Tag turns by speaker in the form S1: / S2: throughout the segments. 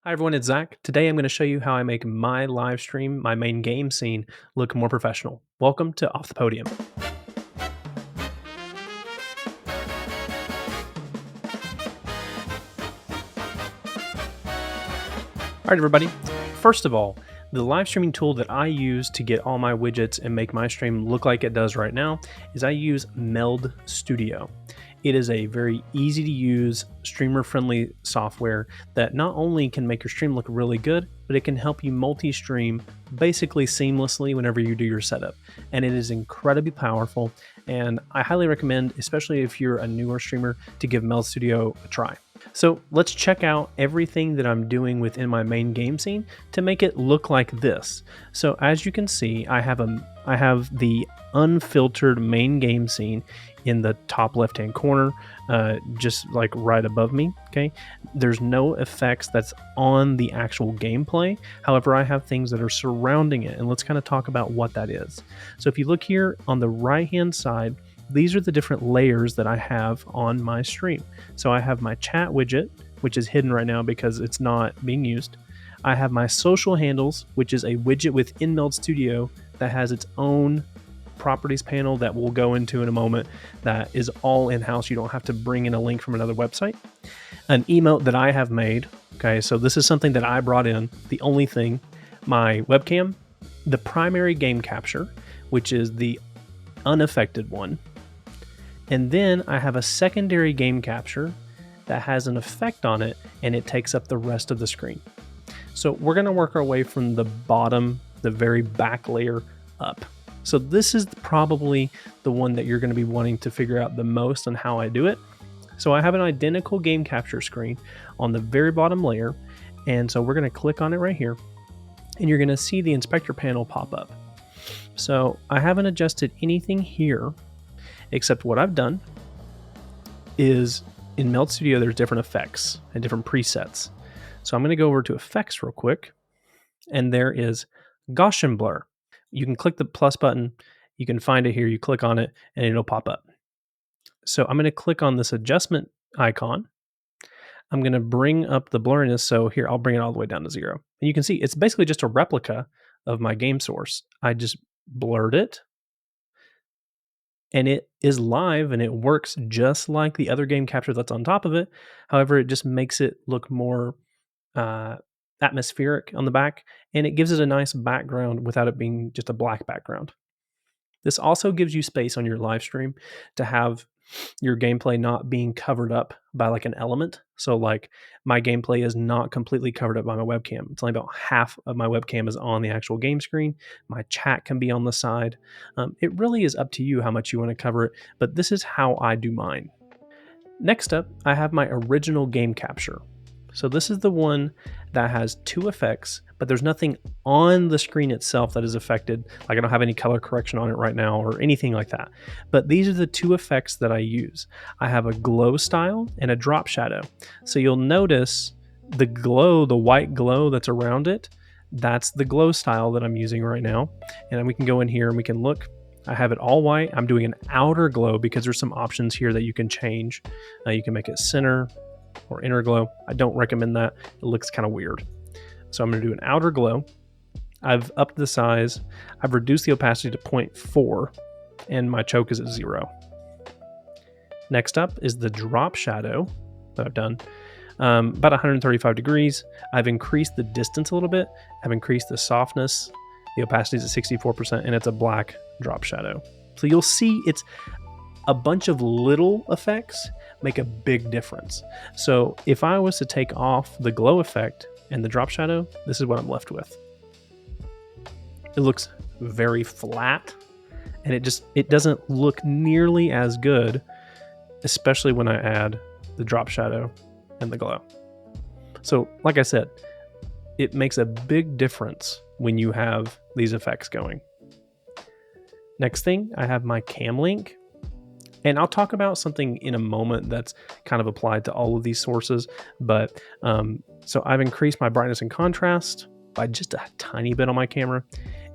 S1: Hi everyone, it's Zach. Today I'm going to show you how I make my live stream, my main game scene, look more professional. Welcome to Off the Podium. All right, everybody. First of all, the live streaming tool that I use to get all my widgets and make my stream look like it does right now is I use Meld Studio. It is a very easy to use, streamer friendly software that not only can make your stream look really good, but it can help you multi stream basically seamlessly whenever you do your setup. And it is incredibly powerful. And I highly recommend, especially if you're a newer streamer, to give Meld Studio a try. So let's check out everything that I'm doing within my main game scene to make it look like this. So as you can see, I have the unfiltered main game scene in the top left hand corner, just like right above me. Okay, there's no effects that's on the actual gameplay. However, I have things that are surrounding it, and let's kind of talk about what that is. So if you look here on the right hand side, these are the different layers that I have on my stream. So I have my chat widget, which is hidden right now because it's not being used. I have my social handles, which is a widget within Meld Studio that has its own properties panel that we'll go into in a moment that is all in-house. You don't have to bring in a link from another website. An emote that I have made. Okay, so this is something that I brought in. The only thing, my webcam, the primary game capture, which is the unaffected one. And then I have a secondary game capture that has an effect on it, and it takes up the rest of the screen. So we're going to work our way from the bottom, the very back layer up. So this is probably the one that you're going to be wanting to figure out the most on how I do it. So I have an identical game capture screen on the very bottom layer. And so we're going to click on it right here, and you're going to see the inspector panel pop up. So I haven't adjusted anything here, except what I've done is in Meld Studio, there's different effects and different presets. So I'm going to go over to effects real quick, and there is Gaussian blur. You can click the plus button, you can find it here, you click on it, and it'll pop up. So I'm going to click on this adjustment icon. I'm going to bring up the blurriness. So here, I'll bring it all the way down to 0. And you can see it's basically just a replica of my game source. I just blurred it, and it is live and it works just like the other game capture that's on top of it. However, it just makes it look more atmospheric on the back, and it gives it a nice background without it being just a black background. This also gives you space on your live stream to have your gameplay not being covered up by like an element. So like my gameplay is not completely covered up by my webcam. It's only about half of my webcam is on the actual game screen. My chat can be on the side. It really is up to you how much you want to cover it, but this is how I do mine. Next up, I have my original game capture. So this is the one that has 2 effects, but there's nothing on the screen itself that is affected. Like I don't have any color correction on it right now or anything like that. But these are the 2 effects that I use. I have a glow style and a drop shadow. So you'll notice the glow, the white glow that's around it, that's the glow style that I'm using right now. And we can go in here and we can look. I have it all white. I'm doing an outer glow because there's some options here that you can change. You can make it center or inner glow. I don't recommend that. It looks kind of weird. So I'm going to do an outer glow. I've upped the size. I've reduced the opacity to 0.4, and my choke is at 0. Next up is the drop shadow that I've done. About 135 degrees. I've increased the distance a little bit. I've increased the softness. The opacity is at 64%, and it's a black drop shadow. So you'll see it's a bunch of little effects make a big difference. So if I was to take off the glow effect and the drop shadow, this is what I'm left with. It looks very flat, and it doesn't look nearly as good, especially when I add the drop shadow and the glow. So like I said, it makes a big difference when you have these effects going. Next thing, I have my cam link. And I'll talk about something in a moment that's kind of applied to all of these sources. But so I've increased my brightness and contrast by just a tiny bit on my camera.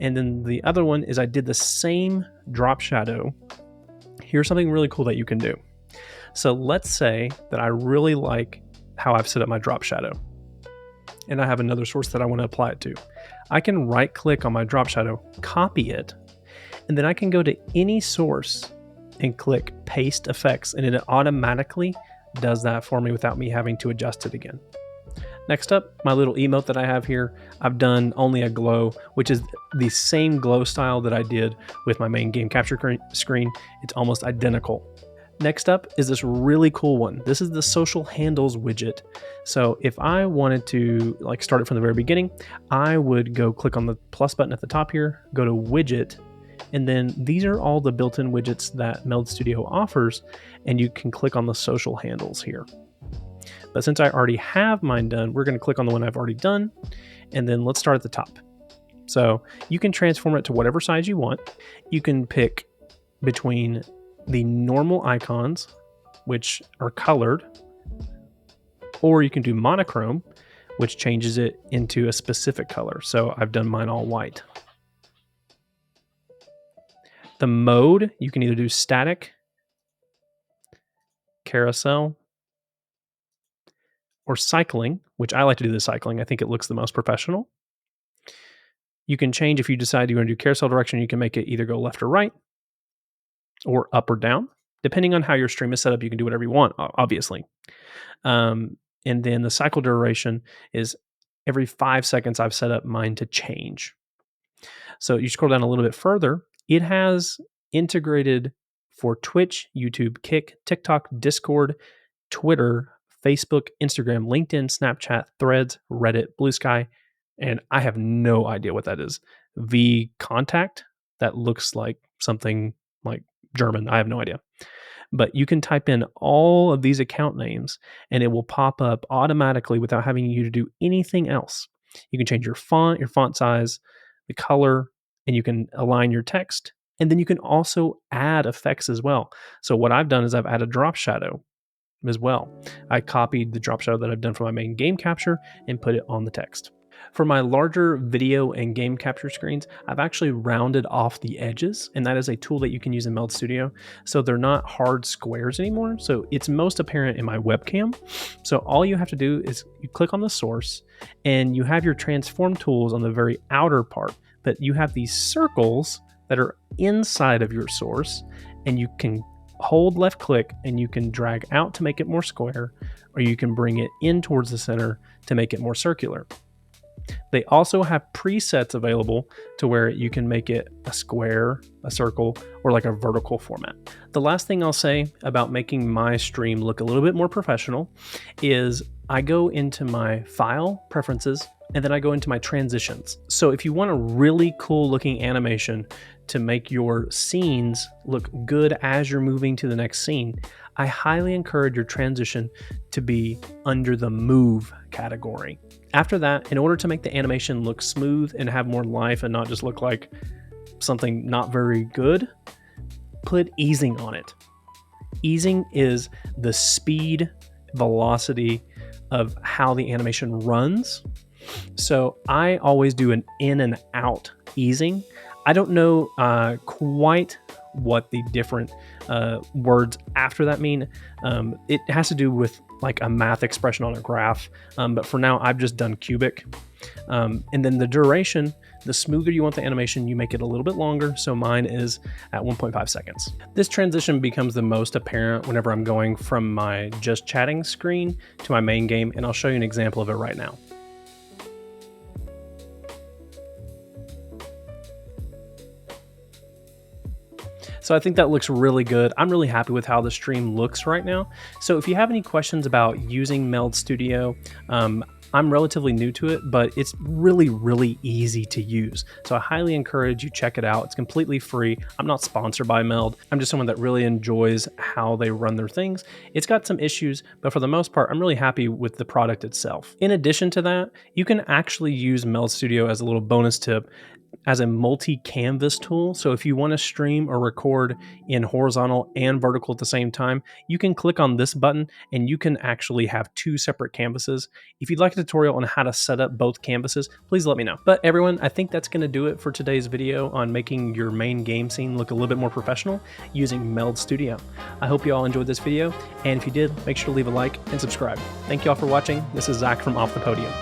S1: And then the other one is I did the same drop shadow. Here's something really cool that you can do. So let's say that I really like how I've set up my drop shadow. and I have another source that I want to apply it to. I can right click on my drop shadow, copy it, and then I can go to any source and click paste effects, and it automatically does that for me without me having to adjust it again. Next up, my little emote that I have here, I've done only a glow, which is the same glow style that I did with my main game capture screen. It's almost identical. Next up is this really cool one. This is the social handles widget. So if I wanted to start it from the very beginning, I would go click on the plus button at the top here, go to widget, and then these are all the built-in widgets that Meld Studio offers, and you can click on the social handles here. But since I already have mine done, we're going to click on the one I've already done, and then let's start at the top. So you can transform it to whatever size you want. You can pick between the normal icons, which are colored, or you can do monochrome, which changes it into a specific color. So I've done mine all white. The mode, you can either do static, carousel, or cycling, which I like to do the cycling. I think it looks the most professional. You can change if you decide you want to do carousel direction, you can make it either go left or right, or up or down. Depending on how your stream is set up, you can do whatever you want, obviously. And then the cycle duration is every 5 seconds I've set up mine to change. So you scroll down a little bit further, it has integrated for Twitch, YouTube, Kick, TikTok, Discord, Twitter, Facebook, Instagram, LinkedIn, Snapchat, Threads, Reddit, Blue Sky, and I have no idea what that is. V Contact, that looks like something like German. I have no idea. But you can type in all of these account names and it will pop up automatically without having you to do anything else. You can change your font size, the color, and you can align your text. And then you can also add effects as well. So what I've done is I've added drop shadow as well. I copied the drop shadow that I've done for my main game capture and put it on the text. For my larger video and game capture screens, I've actually rounded off the edges, and that is a tool that you can use in Meld Studio. So they're not hard squares anymore. So it's most apparent in my webcam. So all you have to do is you click on the source and you have your transform tools on the very outer part, but you have these circles that are inside of your source, and you can hold left click and you can drag out to make it more square, or you can bring it in towards the center to make it more circular. They also have presets available to where you can make it a square, a circle, or like a vertical format. The last thing I'll say about making my stream look a little bit more professional is I go into my file preferences and then I go into my transitions. So if you want a really cool looking animation to make your scenes look good as you're moving to the next scene, I highly encourage your transition to be under the move category. After that, in order to make the animation look smooth and have more life and not just look like something not very good, put easing on it. Easing is the speed, velocity of how the animation runs. So I always do an in and out easing. I don't know quite what the different words after that mean. It has to do with like a math expression on a graph, but for now I've just done cubic. And then the duration, the smoother you want the animation, you make it a little bit longer, so mine is at 1.5 seconds. This transition becomes the most apparent whenever I'm going from my just chatting screen to my main game, and I'll show you an example of it right now. So I think that looks really good. I'm really happy with how the stream looks right now. So if you have any questions about using Meld Studio, I'm relatively new to it, but it's really, really easy to use. So I highly encourage you check it out. It's completely free. I'm not sponsored by Meld. I'm just someone that really enjoys how they run their things. It's got some issues, but for the most part, I'm really happy with the product itself. In addition to that, you can actually use Meld Studio as a little bonus tip as a multi-canvas tool. So if you want to stream or record in horizontal and vertical at the same time, you can click on this button and you can actually have two separate canvases. If you'd like a tutorial on how to set up both canvases, please let me know. But everyone, I think that's going to do it for today's video on making your main game scene look a little bit more professional using Meld Studio. I hope you all enjoyed this video, and if you did, make sure to leave a like and subscribe. Thank you all for watching. This is Zach from Off the Podium.